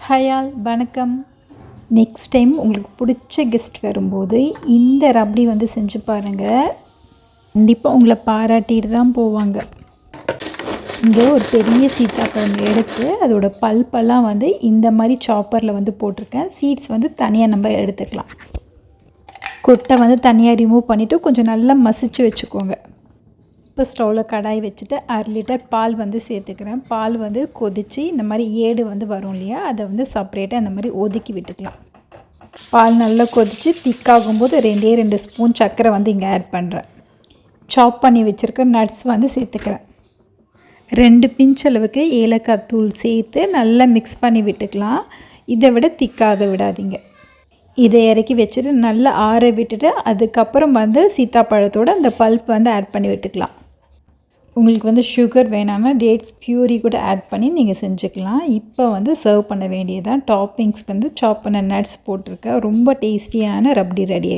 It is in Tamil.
ஹாய் ஆல், வணக்கம். நெக்ஸ்ட் டைம் உங்களுக்கு பிடிச்ச கெஸ்ட் வரும்போது இந்த ரப்டி வந்து செஞ்சு பாருங்கள். கண்டிப்பாக உங்களை பாராட்டிட்டு தான் போவாங்க. இங்கே ஒரு பெரிய சீத்தாப்பழம் எடுத்து அதோட பல்பெல்லாம் வந்து இந்த மாதிரி சாப்பரில் வந்து போட்டிருக்கேன். சீட்ஸ் வந்து தனியாக நம்ம எடுத்துக்கலாம். கொட்டை வந்து தனியாக ரிமூவ் பண்ணிவிட்டு கொஞ்சம் நல்லா மசிச்சு வச்சுக்கோங்க. இப்போ ஸ்டவ்வில் கடாய் வச்சுட்டு 1/2 லிட்டர் பால் வந்து சேர்த்துக்கிறேன். பால் வந்து கொதித்து இந்த மாதிரி ஏடு வந்து வரும் இல்லையா, அதை வந்து செப்பரேட்டாக இந்த மாதிரி ஒதுக்கி விட்டுக்கலாம். பால் நல்லா கொதித்து திக்காகும்போது 2 ஸ்பூன் சர்க்கரை வந்து இங்கே ஆட் பண்ணுறேன். சாப் பண்ணி வச்சுருக்க நட்ஸ் வந்து சேர்த்துக்கிறேன். 2 பிஞ்ச் அளவுக்கு ஏலக்காய் தூள் சேர்த்து நல்லா மிக்ஸ் பண்ணி விட்டுக்கலாம். இதை விட திக்காக விடாதீங்க. இதை இறக்கி வச்சுட்டு நல்லா ஆற விட்டுட்டு அதுக்கப்புறம் வந்து சீத்தாப்பழத்தோடு அந்த பல்ப் வந்து ஆட் பண்ணி விட்டுக்கலாம். உங்களுக்கு வந்து சுகர் வேணாம்னா டேட்ஸ் பியூரி கூட ஆட் பண்ணி நீங்கள் செஞ்சுக்கலாம். இப்போ வந்து சர்வ் பண்ண வேண்டியதான். டாப்பிங்ஸ் வந்து சாப் பண்ண நட்ஸ் போட்டிருக்கேன். ரொம்ப டேஸ்டியான ரப்டி ரெடி.